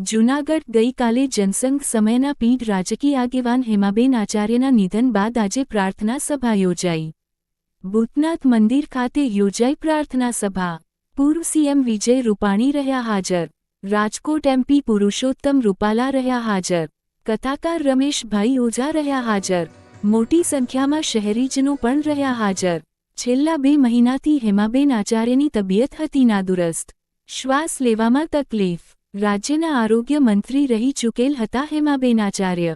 જૂનાગઢ ગઈકાલે જનસંઘ સમયના પીઢ રાજકીય આગેવાન હેમાબેન આચાર્યના નિધન બાદ આજે પ્રાર્થના સભા યોજાઈ. ભૂતનાથ મંદિર ખાતે યોજાઈ પ્રાર્થના સભા. પૂર્વ સીએમ વિજય રૂપાણી રહ્યા હાજર. રાજકોટ એમપી પુરુષોત્તમ રૂપાલા રહ્યા હાજર. કથાકાર રમેશભાઈ ઓઝા રહ્યા હાજર. મોટી સંખ્યામાં શહેરીજનો પણ રહ્યા હાજર. છેલ્લા 2 મહિનાથી હેમાબેન આચાર્યની તબિયત હતી નાદુરસ્ત. શ્વાસ લેવામાં તકલીફ. રાજ્યના આરોગ્ય મંત્રી રહી ચૂકેલ હતા હેમાબેન આચાર્ય.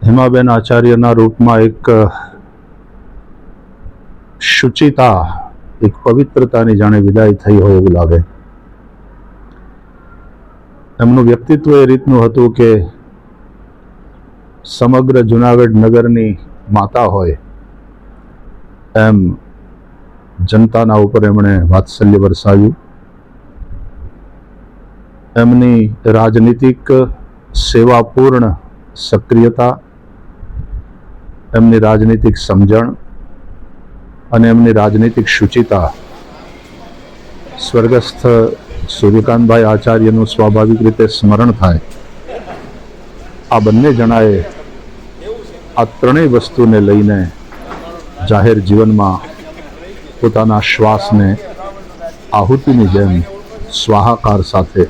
હેમાબેન આચાર્યના રૂપમાં એક શુચિતા, એક પવિત્રતાની જાણે વિદાય થઈ હોય એવું લાગે. એમનું વ્યક્તિત્વ એ રીતનું હતું કે સમગ્ર જૂનાગઢ નગરની માતા હોય એમ જનતાના ઉપર એમણે વાત્સલ્ય વરસાવ્યું. એમની રાજનીતિક સેવાપૂર્ણ સક્રિયતા, એમની રાજનીતિક સમજણ અને એમની રાજનીતિક શુચિતા સ્વર્ગસ્થ સૂર્યકાંતભાઈ આચાર્યનું સ્વાભાવિક રીતે સ્મરણ થાય. આ બંને જણાએ આ ત્રણેય વસ્તુને લઈને જાહેર જીવનમાં પોતાના શ્વાસને આહુતિની જેમ સ્વાહાકાર સાથે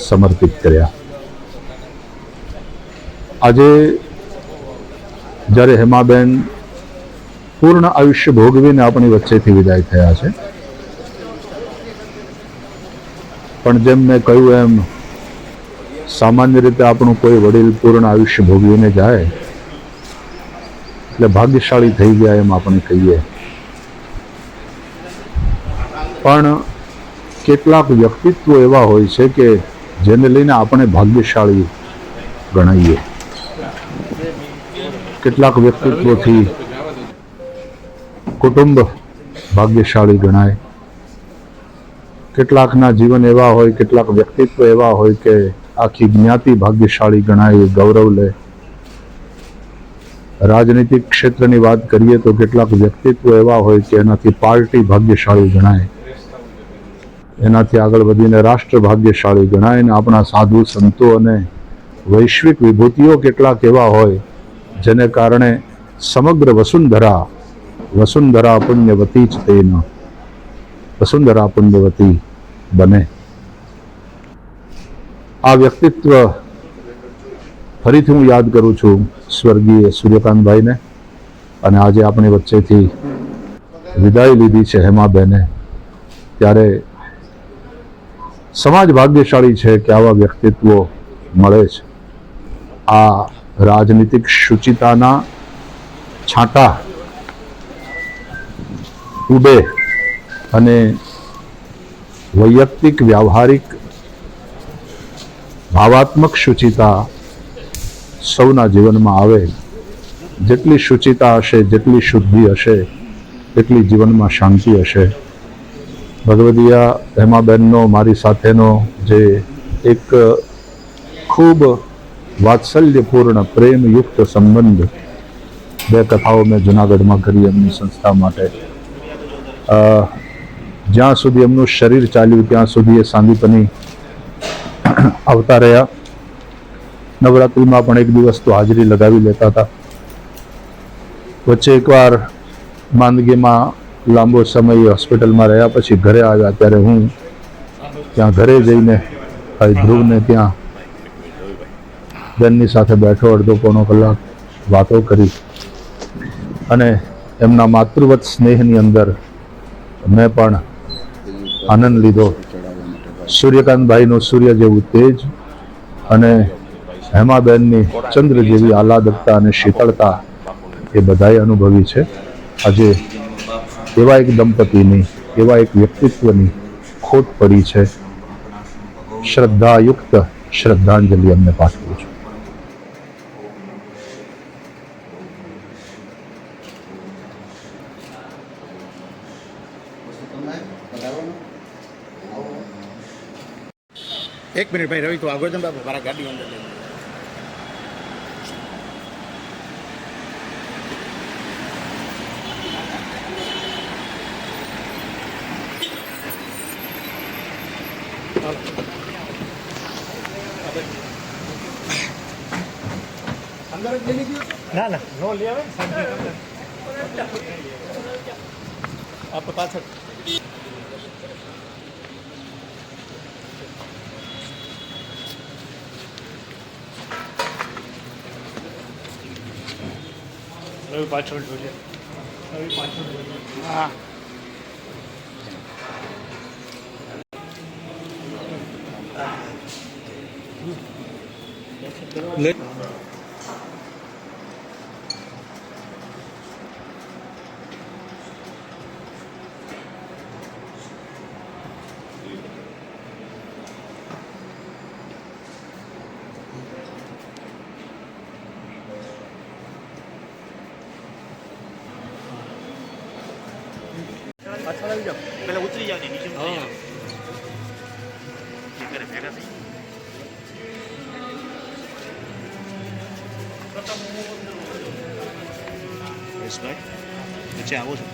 સમર્પિત કર્યા. આજે જ્યારે હેમાબેન પૂર્ણ આયુષ્ય ભોગવીને આપણી વચ્ચેથી વિદાય થયા છે, પણ જેમ મેં કહ્યું એમ સામાન્ય રીતે આપણું કોઈ વડીલ પૂર્ણ આયુષ્ય ભોગવીને જાય એટલે ભાગ્યશાળી થઈ ગયા એમ આપણે કહીએ. પણ કેટલાક વ્યક્તિત્વો એવા હોય છે કે જેને લઈને આપણે ભાગ્યશાળી ગણાઈએ. કેટલાક વ્યક્તિત્વોથી કુટુંબ ભાગ્યશાળી ગણાય. કેટલાકના જીવન એવા હોય, કેટલાક વ્યક્તિત્વ એવા હોય કે આખી જ્ઞાતિ ભાગ્યશાળી ગણાય, ગૌરવ લે. રાજનીતિક ક્ષેત્રની વાત કરીએ તો કેટલાક વ્યક્તિત્વ એવા હોય કે એનાથી પાર્ટી ભાગ્યશાળી ગણાય, એનાથી આગળ વધીને રાષ્ટ્ર ભાગ્યશાળી ગણાય. અને આપણા સાધુ સંતો અને વૈશ્વિક વિભૂતિઓ કેટલાક એવા હોય જેને કારણે સમગ્ર વસુંધરા પુણ્યવતી જ તેનો વસુંધરા પુણ્યવતી બને. આ વ્યક્તિત્વ ફરીથી હું યાદ કરું છું સ્વર્ગીય સૂર્યકાંતભાઈને, અને આજે આપણી વચ્ચેથી વિદાય લીધી છે હેમાબેને. ત્યારે સમાજ ભાગ્યશાળી છે કે આવા વ્યક્તિત્વો મળે છે. આ રાજનીતિક શુચિતાના છાંટા ઉડે અને વૈયક્તિક વ્યવહારિક ભાવાત્મક શુચિતા સૌના જીવનમાં આવે. જેટલી શુચિતા હશે, જેટલી શુદ્ધિ હશે, એટલી જીવનમાં શાંતિ હશે. ભગવદીયા હેમાબેનનો મારી સાથેનો જે એક ખૂબ વાત્સલ્યપૂર્ણ પ્રેમયુક્ત સંબંધ, 2 કથાઓ મેં જૂનાગઢમાં કરી એમની સંસ્થા માટે. જ્યાં સુધી એમનું શરીર ચાલ્યું ત્યાં સુધી એ સાંદીપની આવતા રહ્યા. નવરાત્રિમાં પણ એક દિવસ તો હાજરી લગાવી લેતા હતા. વચ્ચે એકવાર માંદગીમાં લાંબો સમય હોસ્પિટલમાં રહ્યા પછી ઘરે આવ્યા ત્યારે હું ત્યાં ઘરે જઈને ધ્રુવને ત્યાં બેનની સાથે બેઠો, અડધો પોણો કલાક વાતો કરી અને એમના માતૃવત સ્નેહની અંદર મેં પણ આનંદ લીધો. સૂર્યકાંતભાઈનું સૂર્ય જેવું તેજ અને હેમાબેનની ચંદ્ર જેવી આહલાદકતા અને શીતળતા એ બધાએ અનુભવી છે. આજે એવા એક દંપતીની, એવા એક વ્યક્તિત્વની ખોટ પડી છે. શ્રદ્ધાયુક્ત શ્રદ્ધાંજલિ અમને પાઠવું છું. એક મિનિટ ભાઈ રવિ તું આગળ જમ બાબુ મારા ગાડી અંદર લઈ અંદર જ લઈ લીધી ના ના નો લઈ આવે આપણે પાછળ રવિ પાછળ જોઈએ રવિ પાછળ જોઈએ હા પાછળ આવી જાઓ પેલા ઉતરી જાવ ને નીચે ઉતરી જાવ જે કરે ભેગા થઈ યશભાઈ નીચે આવો છો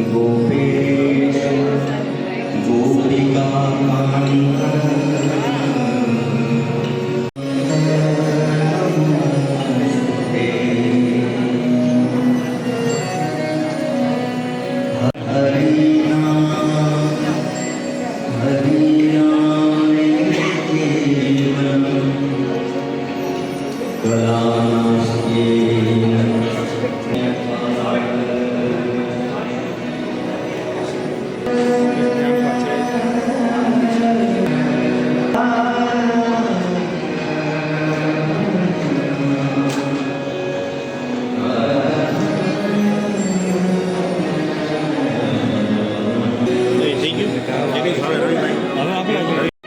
गोपेश गोपिका થઈ ગયું હવે આપણે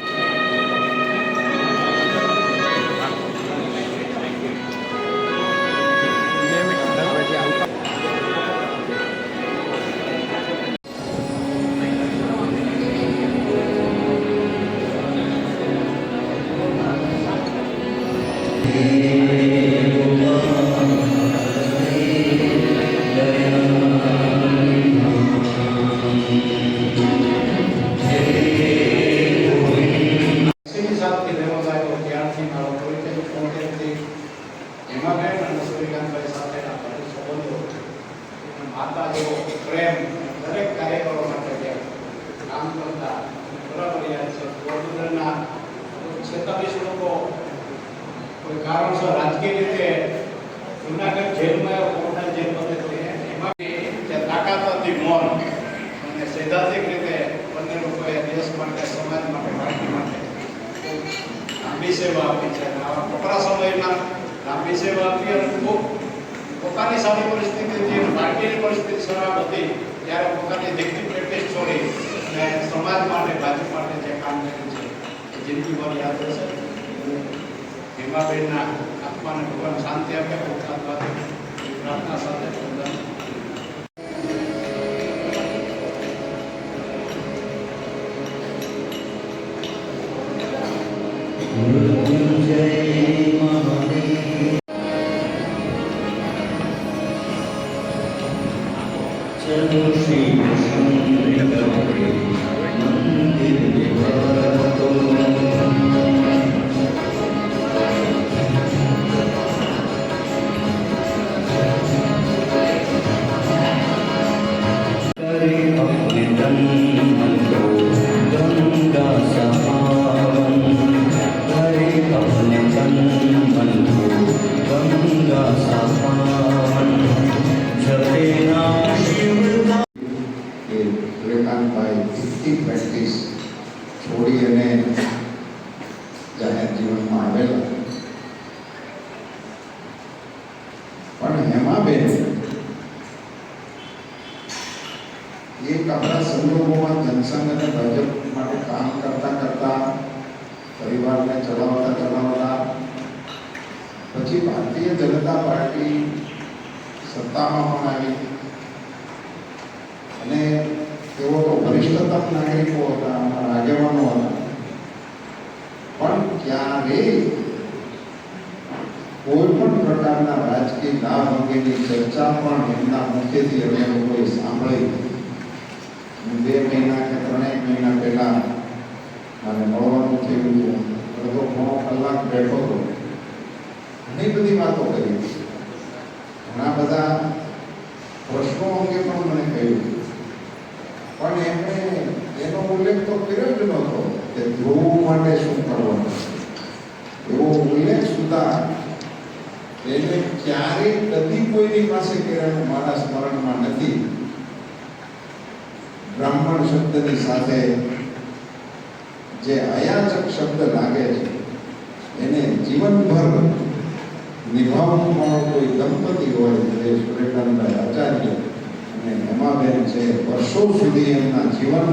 સાથે રહેવા લાગ્યો ત્યારથી મારો પરિચય કોન્ટેક્ટથી હેમાબેન અને સૂર્યકાંતભાઈ સાથેના બધું સંબંધો માતા જેવો પ્રેમ દરેક કાર્યકરો માટે જે કામ કરતા બરાબર યાદ છે પોરબંદરના 46 લોકો કોઈ કારણસર રાજકીય રીતે જૂનાગઢ જેલમાં કોટડા જેલ પદ્ધતિ એમાં જે તાકાત હતી મૌન અને સૈદ્ધાંતિક રીતે બંને લોકોએ દેશ માટે સમાજ માટે પાર્ટી માટે લાંબી સેવા આપી છે અને આવા કપરા સમયમાં લાંબી સેવા આપી અને ખૂબ પોતાની સારી પરિસ્થિતિથી પાર્ટીની પરિસ્થિતિ ખરાબ હતી ત્યારે પોતાની દીકરી પ્રેક્ટિસ છોડી અને સમાજ માટે બાજુ માટે જે કામ કર્યું છે એ જિંદગીભર યાદ રહેશે હેમાબેનના આત્માને ભગવાન શાંતિ આપે પ્રાર્થના સાથે સૂર્યકાંતભાઈ દીકરી પ્રેક્ટિસ છોડી અને જાહેર જીવનમાં આવેલા પણ હેમાબેન એક આપણા સંજોગોમાં જનસંઘ અને ભાજપ માટે કામ કરતા કરતા પરિવારને ચલાવતા પછી ભારતીય જનતા પાર્ટી સત્તામાં પણ આવી અને તેઓ તો વરિષ્ઠતમ નાગરિકો હતા, અમારા આગેવાનો હતા, પણ ક્યારેય કોઈ પણ પ્રકારના રાજકીય લાભ અંગેની ચર્ચા પણ એમના મુખ્યથી અમે લોકોએ સાંભળી. 2 મહિના કે 3 મહિના પહેલા મારે મળવાનું થયું હતું. અડધો પોણો કલાક બેઠો હતો, ઘણી બધી વાતો કરી, ઘણા બધા પ્રશ્નો અંગે પણ મને કહ્યું, પણ એમણે એનો ઉલ્લેખ તો કર્યો જ નહોતો કે ધ્રુવ માટે શું કરવાનું. એવો ઉલ્લેખ સુધા એને ક્યારેય કદી કોઈની પાસે કર્યાનું મારા સ્મરણમાં નથી. બ્રાહ્મણ શબ્દની સાથે જે અયાચક શબ્દ લાગે છે એને જીવનભર નિભાવવું પણ કોઈ દંપતી હોય જે સૂર્યકાંતભાઈ આચાર્ય અને હેમાબેન છે. વર્ષો સુધી એમના જીવન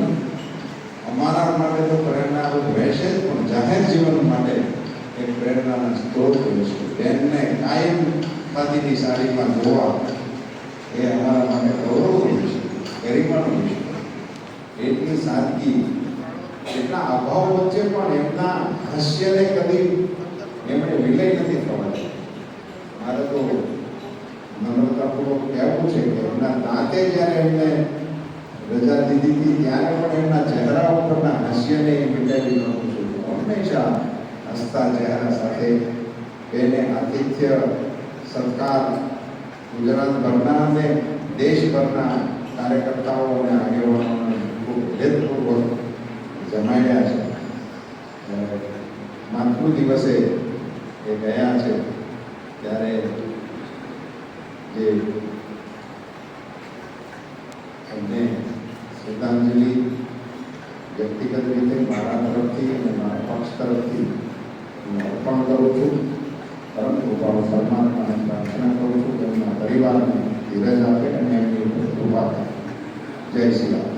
અમારા માટે તો પ્રેરણારૂપ રહેશે જ, પણ જાહેર જીવન માટે એક પ્રેરણાના સ્ત્રોત રહેશે. બેનને કાયમ ખાદીની સાડીમાં જોવા એ અમારા માટે ગૌરવનું છે, ગરિમાનું છે. એટલી સાદગી, એટલા અભાવ વચ્ચે પણ એમના હાસ્યને કદી એમણે વિલય નથી થવા દીધો. મારે તો નમ્રતાપૂર્વક કહેવું છે કે એમના દાંતે જ્યારે એમને રજા લીધી હતી ત્યારે પણ એમના ચહેરા ઉપરના હાસ્યને મિટાવી નહોતું જોયું. હંમેશા હસતા ચહેરા સાથે બેને આતિથ્ય સત્કાર ગુજરાતભરના અને દેશભરના કાર્યકર્તાઓ અને આગેવાનોને ખૂબ ભેદપૂર્વક જમાડ્યા છે. માતૃ દિવસે એ ગયા છે ત્યારે જે એમને શ્રદ્ધાંજલિ વ્યક્તિગત રીતે મારા તરફથી અને મારા પક્ષ તરફથી હું અર્પણ કરું છું. પરંતુ પરમાત્માને પ્રાર્થના કરું છું કે એમના પરિવારને ધીરજ આપે અને એમની ઉપર કૃપા કરે. જય શ્રી રામ.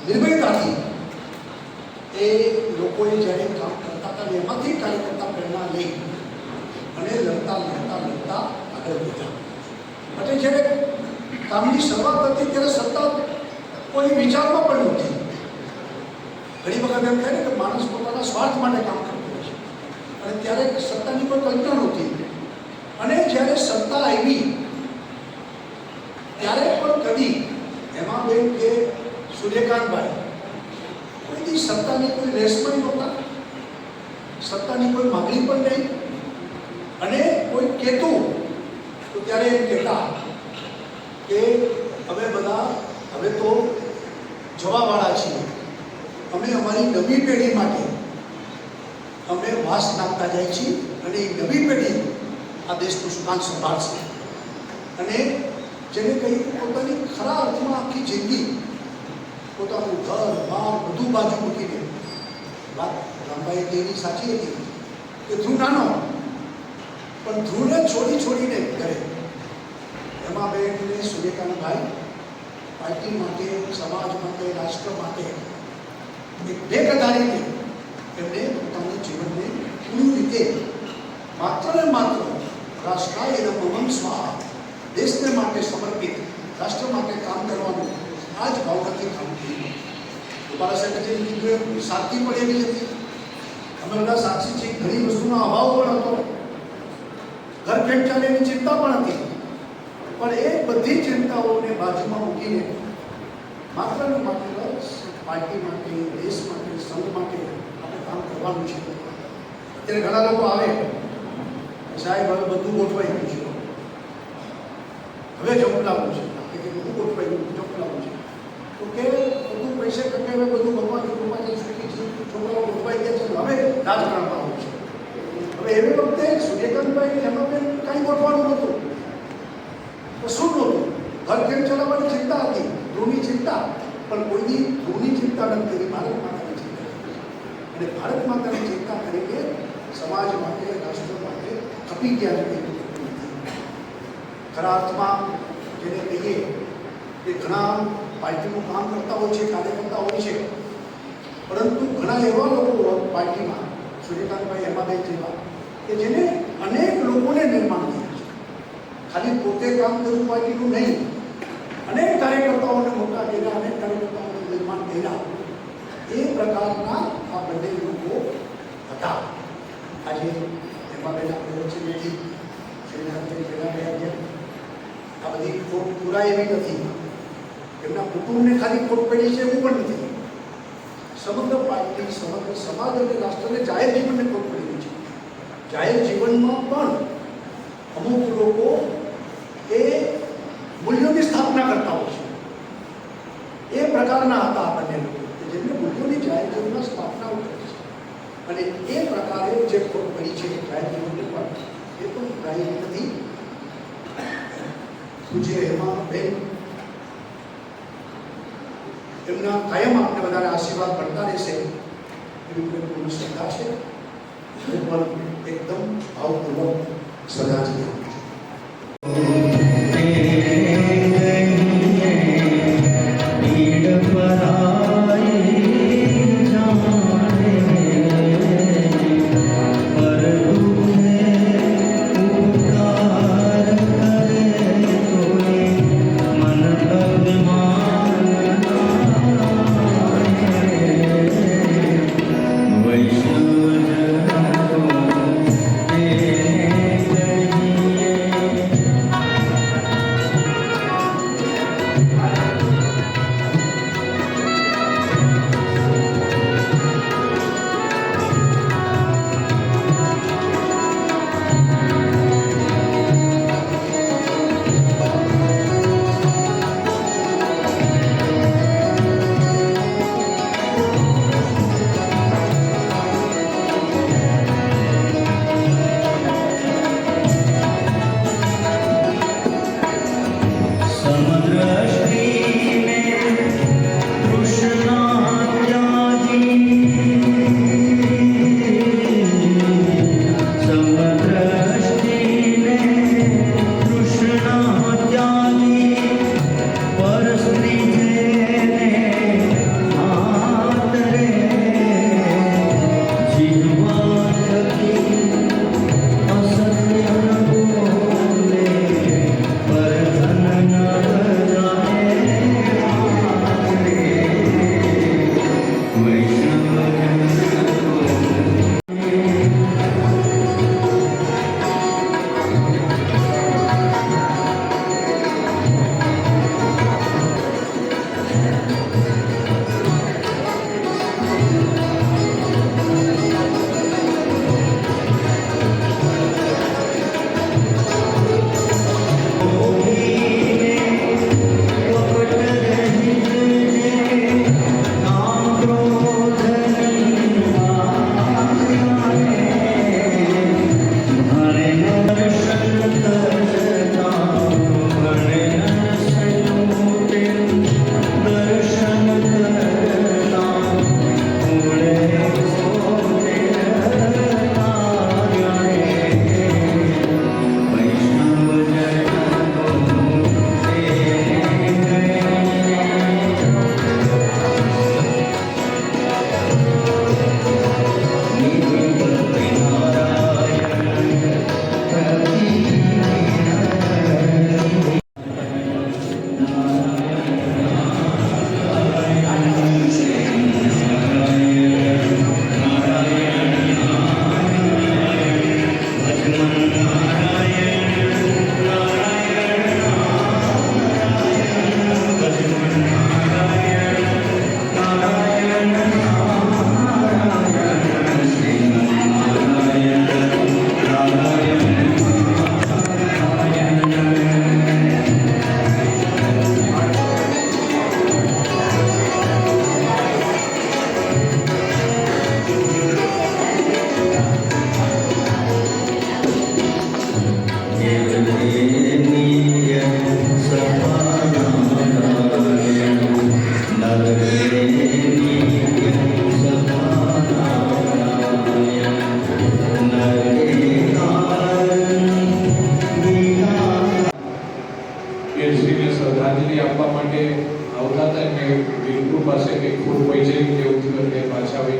નિર્ભયતાથી એ લોકોએ જ્યારે કામ કરતા હતા એમાંથી કાર્યકર્તા પ્રેરણા લઈ અને લડતા આગળ વધ્યા. એટલે જ્યારે કામની શરૂઆત હતી ત્યારે સત્તા કોઈ વિચારમાં પણ નહોતી. ઘણી વખત એમ થાય ને કે માણસ પોતાના સ્વાર્થ માટે કામ કરતો હોય છે અને ત્યારે સત્તાની કોઈ કલ્પના નહોતી. અને જ્યારે સત્તા આવી ત્યારે પણ કદી એમાં બેન કે સૂર્યકાંતભાઈ કોઈની સત્તાની કોઈ રેસમાં નહોતા, સત્તાની કોઈ માગણી પણ નહીં. અને કોઈ કહેતું તો ત્યારે એમ કહેતા કે અમે બધા હવે તો જવાવાળા છીએ, અમે અમારી નવી પેઢી માટે અમે વાસ નાખતા જાય છીએ અને એ નવી પેઢી આ દેશનું સુકાન સંભાળશે. અને જેને કહી પોતાની ખરા અર્થમાં આખી જિંદગી પોતાનું ઘર બાર બધું બાજુ મૂકીને, વાત રામભાઈ તેની સાચી હતી કે ધ્રુવ નાનો પણ ધ્રુવને છોડીને ઘરે એમાં બેનને સૂર્યકાંતભાઈ પાર્ટી માટે, સમાજ માટે, રાષ્ટ્ર માટે એક બેકધારીને એમને પોતાના જીવનને પૂરી રીતે માત્ર ને માત્ર રાષ્ટ્રાય નમઃ સ્વાહા, દેશને માટે સમર્પિત, રાષ્ટ્ર માટે કામ કરવાનું આ જ ભાવનાથી કામ કર્યું. મારા સાહેબે જે કીધું સાચી પણ એવી હતી. અમે બધા સાક્ષી છીએ. ઘણી વસ્તુનો અભાવ પણ હતો, ઘર પેટ ચાલે એની ચિંતા પણ હતી. પણ એ બધી ચિંતાઓને બાજુમાં મૂકીને માત્ર ને માત્ર પાર્ટી માટે, દેશ માટે, સંઘ માટે આપણે કામ કરવાનું છે. અત્યારે ઘણા લોકો આવે, સાહેબ હવે બધું ગોઠવાઈ ગયું છે, હવે જવું લાવવું છે. કે જે બધું ગોઠવાયું ચોપડાઓ છે તો કે બધું પૈસે ટકે બધું ભગવાનની કૃપાથી છોકરાઓ ગોઠવાઈ ગયા છે હવે રાજકારણમાં આવું છે. હવે એવી વખતે સૂર્યકાંતભાઈ હેમાબેન કાંઈ ગોઠવાનું નહોતું, કશું નહોતું. ઘર કેમ ચલાવવાની ચિંતા હતી, ધ્રુવની ચિંતા, પણ કોઈની ધ્રુવની ચિંતા નથી કરી, ભારત માતાની ચિંતા કરી. અને ભારત માતાની ચિંતા કરીને સમાજ માટે, રાષ્ટ્ર માટે ખપી ગયા નથી. ખરા અર્થમાં જેને કહીએ કે ઘણા પાર્ટીનું કામ કરતા હોય છે, કાર્યકર્તા હોય છે, પરંતુ ઘણા એવા લોકો પાર્ટીમાં સૂર્યકાંતભાઈ હેમાબેન જેવા કે જેને અનેક લોકોને નિર્માણ કર્યું છે. ખાલી પોતે કામ કર્યું પાર્ટીનું નહીં, અનેક કાર્યકર્તાઓને મોટા કર્યા, અનેક કાર્યકર્તાઓને નિર્માણ કર્યા. એ પ્રકારના આ બંને લોકો હતા. આજે હેમાબેન આપણે વચ્ચે નથી, સૂર્યકાંતભાઈ પહેલાં રહ્યા છે. આ બધી ખોટ પુરાય એવી નથી, એમના કુટુંબને ખાલી ખોટ પડી છે એવું પણ નથી. સમગ્ર પાર્ટી, સમગ્ર સમાજ અને રાષ્ટ્રને જાહેર જીવનને ખોટ પડી છે. જાહેર જીવનમાં પણ અમુક લોકો એ મૂલ્યોની સ્થાપના કરતા હોય છે. એ પ્રકારના હતા આ બંને લોકો કે જેમને મૂલ્યોની જાહેર જીવનમાં સ્થાપના કરી છે. અને એ પ્રકારે જે ખોટ પડી છે જાહેર જીવનને પણ એ પણ પુરાઈ નથી. પૂજ્ય હેમાબેન એમના કાયમ આપણે વધારે આશીર્વાદ મળતા રહેશે એવી પૂર્ણ શ્રદ્ધા છે. હું પણ એકદમ ભાવપૂર્વક શ્રદ્ધાંજલિ આપું છું. વૈષ્ણવ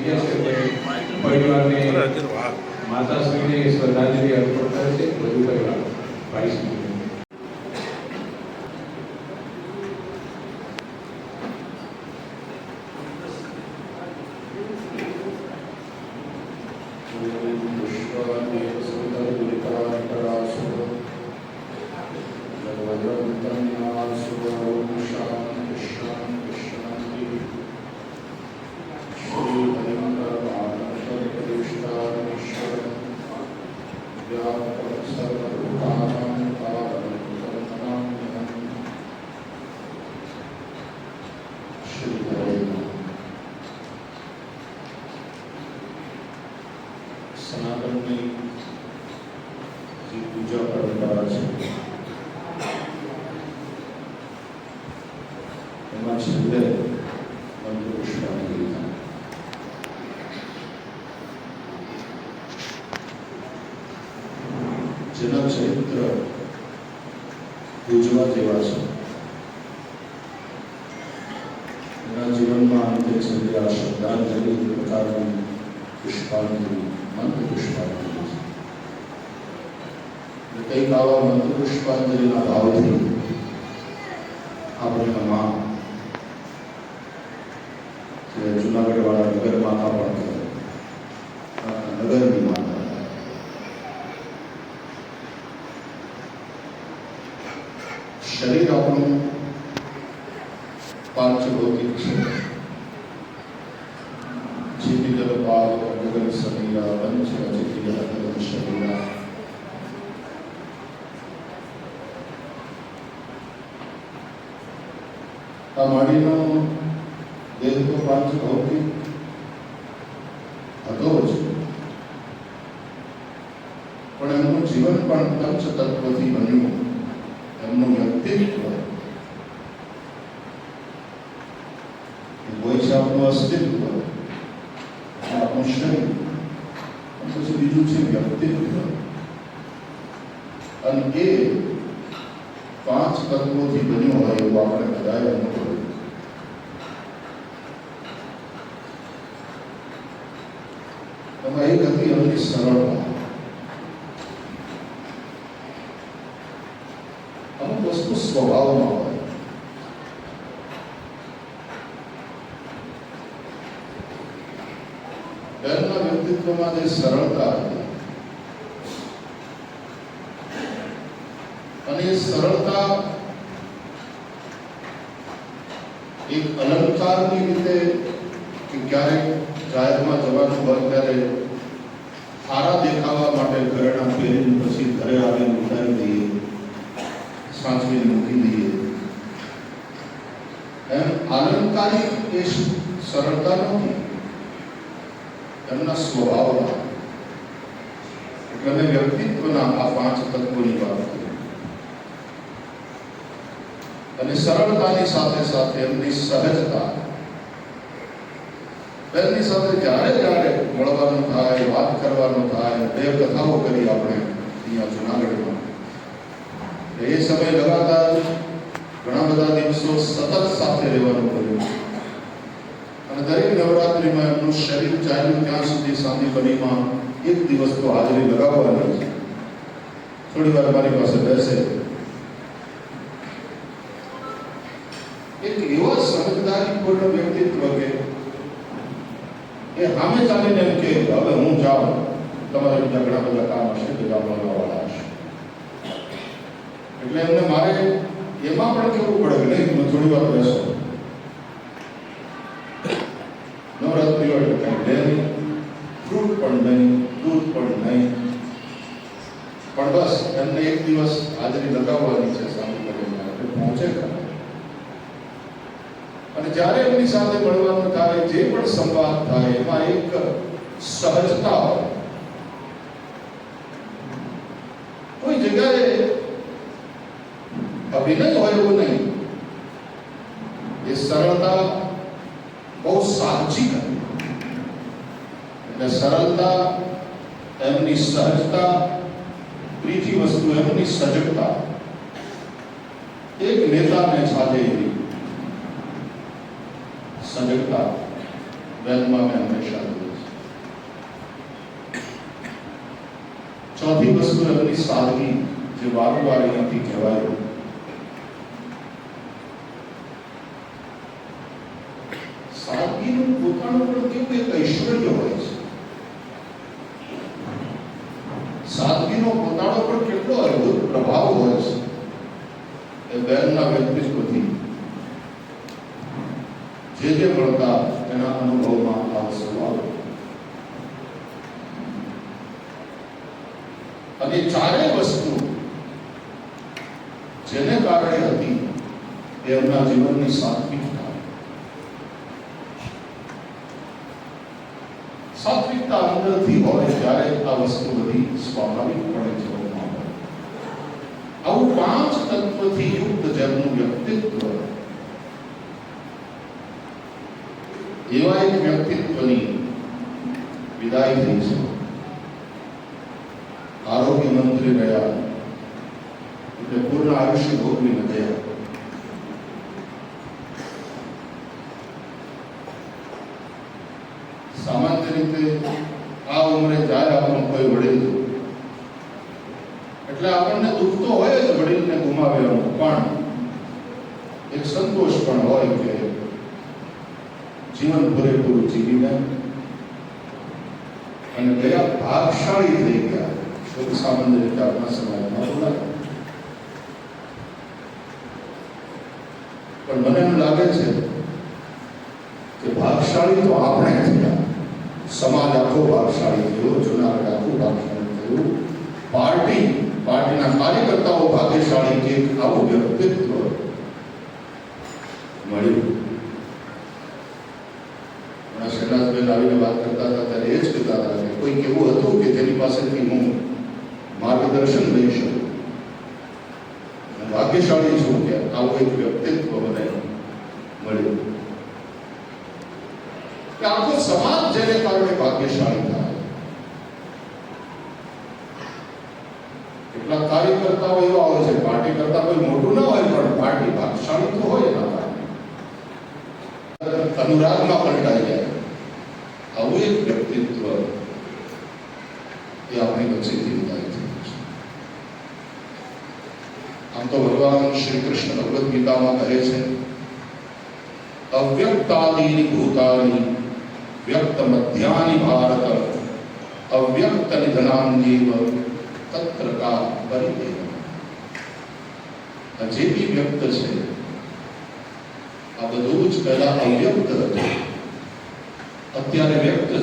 યોગ્ય છે તે પરિવારને માતાશ્રીને શ્રદ્ધાંજલિ અર્પણ કરે છે. વધુ પરિવાર ભાઈ શ્રી સનાતનની જે પૂજા પરંપરા છે એમાં છેલ્લે મંત્ર પુષ્પાંજલિ થાય. જેના ચરિત્ર પૂજવા જેવા છે, એના જીવનમાં અંતે છેલ્લે આ શ્રદ્ધાંજલિ પ્રકારની પુષ્પાંજલિ મંત્ર પુષ્પાંજલિ છે. કંઈક આવા મંત્ર પુષ્પાંજલિના ભાવથી આપણે તમામ જે જુનાગઢવાળા નગર માતા પણ નગરની માતા શરીર આપણું પાંચ ભૌતિક છે. જીવિતલ પાદ ગગન સમીરા પંચ અચિત્ય અગન શરીરા. આ માડીનો દેહ તો પાંચ ભૌતિક હતો જ, પણ એમનું જીવન પણ પંચ તત્વથી બન્યું. એમનું વ્યક્તિત્વ કોઈ છે આપણું અસ્તિત્વ, આપણું શરીર, પછી બીજું છે વ્યક્તિત્વ. અને એ પાંચ તત્વોથી બન્યું હોય એવું આપણે બધાએ અનુભવ્યું. એમાં એક હતી એમની સરળતા. અમુક વસ્તુ સ્વભાવમાં હોય. એમના વ્યક્તિત્વમાં જે સરળતા હતી, અને એ સરળતા એક અલંકારની રીતે કે ક્યારેક જાહેરમાં જવાનું હોય ત્યારે સારા દેખાવા માટે ઘરેણા પહેરીને પછી ઘરે આવીને ઉતારી દઈએ, સાચવીને મૂકી દઈએ. એમ આલંકારિક એ સરળતા નથી એમના સ્વભાવમાં. એટલે મેં વ્યક્તિત્વના આ પાંચ તત્વોની વાત કરી. અને સરળતાની સાથે સાથે એમની સહજતા. એમની સાથે જ્યારે જ્યારે મળવાનું થાય, વાત કરવાનું થાય, બે કથાઓ કરી આપણે અહીંયા જુનાગઢમાં. એ સમય લગાતાર ઘણા બધા દિવસો સતત સાથે રહેવાનું કર્યું. અને દરેક નવરાત્રિમાં એમનું શરીર ચાલ્યું ત્યાં સુધી સાંદીપનીમાં એક દિવસ તો હાજરી લગાવવાની છે. થોડી વાર મારી પાસે બેસે. એક એવા સમજદારીપૂર્ણ વ્યક્તિત્વ કે એ સામે ચાલીને એમ કે હવે હું જાઉં, તમારે બીજા ઘણા બધા કામ હશે તો ગામવાળા હશે. એટલે એમને મારે એમાં પણ કેવું પડે કે નહીં તમે થોડી વાર બેસો. નવરાત્રિ હોય તો કંઈ લે નહીં, ફ્રૂટ પણ નહીં, દૂધ પણ નહીં, પણ બસ એમને એક દિવસ હાજરી લગાવવાની છે સાંભળીને એટલે પહોંચે ખરા. અને જ્યારે એમની સાથે મળવાનું થાય, જે પણ સંવાદ થાય એમાં એક સહજતા હોય. કોઈ જગ્યાએ અભિનય હોય એવું નહીં. એ સરળતા બહુ સાચી હતી. એટલે સરળતા, એમની સહજતા, ત્રીજી વસ્તુ એમની સજગતા. એક નેતાને છાલે એવી સજગતા વેદમાં મેં હંમેશા ચોથી વસ્તુ એમની સાદગી, જે વારંવાર અહીંયાથી કહેવાય. સાદગીનું પોતાનું પણ કેવું એક ઐશ્વર્ય હોય છે. સાદગીનો પોતાનો પણ કેટલો અદ્ભુત પ્રભાવ હોય છે. એ બહેનના વ્યક્તિત્વથી જે મળતા એના અનુભવમાં આ વસ્તુ આવે. અને ચારેય વસ્તુ જેને કારણે હતી એ એમના જીવનની સાત્વિકતા. સાત્વિકતા અંદરથી હોય ત્યારે આ વસ્તુ બધી સ્વાભાવિકપણે જીવનમાં હોય. આવું 5 તત્વથી યુક્ત જેમનું વ્યક્તિત્વ, એવા એક વ્યક્તિત્વની વિદાય થઈ છે. આરોગ્ય મંત્રી રહ્યા એટલે પૂર્ણ આયુષ્ય ભોગવીને ગયા. સામાન્ય રીતે આ ઉંમરે જાય આપણું કોઈ વડીલ એટલે આપણને દુઃખ તો હોય જ વડીલને ગુમાવ્યાનું, પણ એક સંતોષ પણ હોય કે જીવન પૂરેપૂરું જીવીને અને ગયા ભાગશાળી થઈ ગયા. શોક સામાન્ય રીતે આપણા સમાજમાં બોલાય. પણ મને એમ લાગે છે કે ભાગશાળી તો આપણે થયા, સમાજ આખો ભાગશાળી થયો, જુનાગઢ આખું ભાગશાળી થયું, પાર્ટીના કાર્યકર્તાઓ ભાગ્યશાળી કે આવું વ્યક્તિત્વ મળ્યું. શહેનાજબેન આવીને વાત કરતા હતા ત્યારે એ જ કહેતા હતા કે કોઈક એવું હતું કે જેની પાસેથી હું માર્ગદર્શન લઈ શકું. ભાગ્યશાળી છું કે આવું એક વ્યક્તિત્વ મને મળ્યું. કે આખો સમાજ જેને કારણે ભાગ્યશાળી થાય. કેટલાક કાર્યકર્તાઓ એવા હોય છે, પાર્ટી કરતા કોઈ મોટું ના હોય પણ પાર્ટી ભાગ્યશાળી તો હોય એના કારણે અનુરાગમાં પલટાઈ જાય. આવું એક વ્યક્તિત્વ એ આપણી વચ્ચેથી વિદાય થયું છે. આમ તો ભગવાન શ્રી કૃષ્ણ ભગવદ્ ગીતામાં કહે છે, અવ્યક્તાદીની ભૂતાની વ્યક્ત મધ્યાની ભારત અવ્યક્ત નિધનાન્યવ તત્ર કા પરિદેવ. જે બી વ્યક્ત છે આ બધું જ પહેલા અવ્યક્ત હતું, અત્યારે વ્યક્ત છે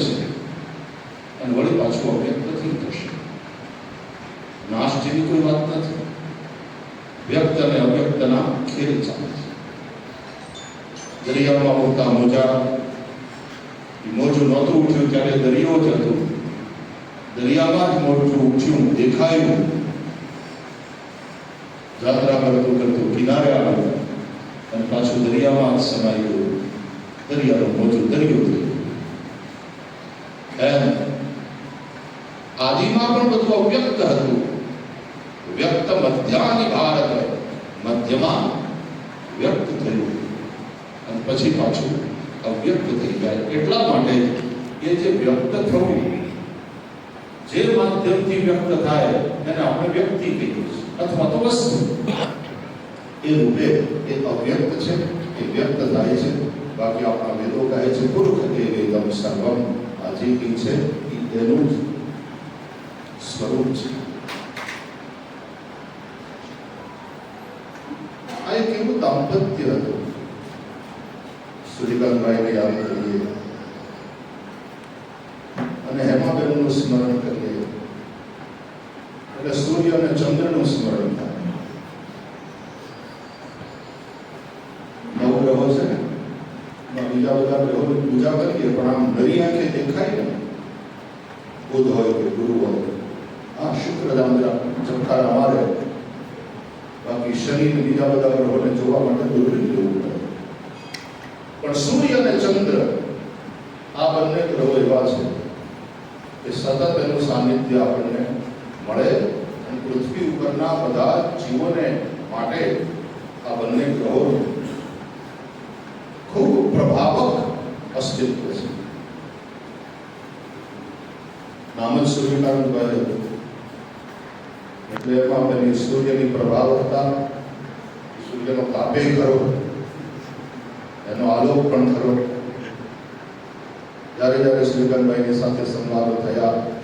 અને વળી પાછું અવ્યક્ત થઈ થશે. નાશ જેવી કોઈ વાત નથી. વ્યક્ત અને અવ્યક્તના ખેલ ચાલે છે. દરિયામાં ઉડતા મોજા, મોજું નહોતું ઉઠ્યું ત્યારે દરિયો જ હતો, દરિયામાં જ મોજું ઉઠ્યું દેખાયું, જાત્રા કરતું કરતું કિનારે આવ્યું અને પાછું દરિયામાં જ સમાયું, દરિયાનું મોજું દરિયો થયું. એમ આદિમાં પણ બધું અવ્યક્ત હતું. વ્યક્ત મધ્યાની ભારત, મધ્યમાં વ્યક્ત થયું અને પછી પાછું અવ્યક્ત થઈ જાય. એટલા માટે એ જે વ્યક્ત થવું, જે માધ્યમથી વ્યક્ત થાય એને આપણે વ્યક્તિ કહીએ છીએ અથવા તો વસ્તુ. એ રૂપે એ અવ્યક્ત છે, એ વ્યક્ત થાય છે. બાકી આપણા વેદો કહે છે પુરુષ એ વેદમ સર્વમ. આ જે કંઈ છે એનું જ સ્વરૂપ છે. આ એક એવું દાંપત્ય હતું. સૂર્યકાંતભાઈને યાદ કરીએ અને હેમાબેનનું સ્મરણ કરીએ એટલે સૂર્ય અને ચંદ્રનું સ્મરણ થાય. 9 ગ્રહો છે ને, બીજા બધા ગ્રહોની પૂજા કરીએ પણ આમ નરી આંખે દેખાય ને, બુધ હોય કે ગુરુ હોય, આ શુક્ર ચમકારા મારે. બાકી શનિ ને બીજા બધા ગ્રહોને જોવા માટે દૂરબીન લેવું પડે. પણ સૂર્ય અને ચંદ્ર આ બંને ગ્રહો એવા છે કે સતત એનું સાનિધ્ય આપણને મળે અને પૃથ્વી ઉપરના બધા જીવોને માટે આ બંને ગ્રહો ખૂબ પ્રભાવક અસ્તિત્વ છે. નામ જ સૂર્યકાંતભાઈ હતું. એટલે એમાં પેલી સૂર્યની પ્રભાવકતા, સૂર્યનો તાપે ખરો, એનો આલોક પણ ખરો. જ્યારે જ્યારે શ્રીકાંતભાઈની સાથે સંવાદો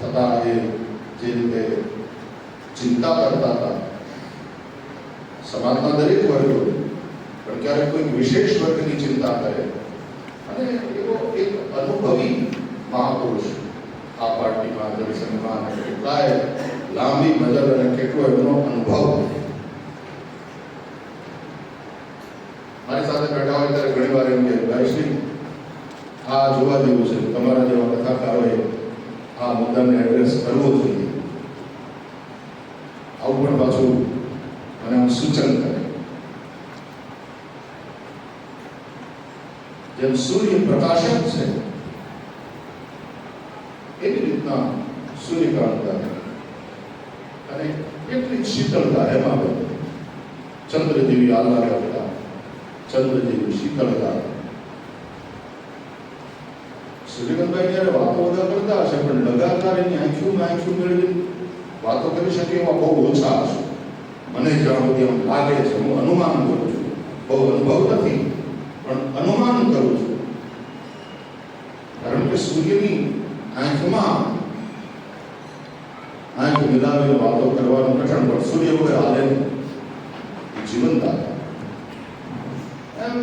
થતા એ જે રીતે ચિંતા કરતા હતા સમાજના દરેક વર્ગો, પણ ક્યારેક કોઈ વિશેષ વર્ગની ચિંતા કરે, અને એવો એક અનુભવી મહાપુરુષ આ પાર્ટીમાં, જનસંઘમાં કેટલાય લાંબી મજલ અને કેટલો એમનો અનુભવ. મારી સાથે બેઠા હોય ત્યારે ઘણી વાર એમ કે ભાઈશ્રી આ જોવા જેવું છે, તમારા જેવા કથાકારોએ આ મુદ્દાને એડ્રેસ કરવો જોઈએ. આવું પણ પાછું મને આમ સૂચન કરે. જેમ સૂર્ય પ્રકાશક છે એવી રીતના સૂર્યકાંતતા અને એટલી જ શીતળતા એમાં બધી. ચંદ્ર જેવી આહલાદકતા, ચંદ્ર જેવી શીતળતા. સૂર્યકાંતભાઈ જ્યારે વાતો બધા કરતા હશે પણ લગાતાર એની આંખું મેળવી વાતો કરી શકે એવા બહુ ઓછા હશે. મને જ્યાં સુધી આમ લાગે છે, હું અનુમાન કરું છું, બહુ અનુભવ નથી પણ અનુમાન કરું છું. કારણ કે સૂર્યની આંખમાં આંખ મિલાવીને વાતો કરવાનું કઠણ, પણ સૂર્ય વગર હાલે નહીં, જીવંત આવે. એમ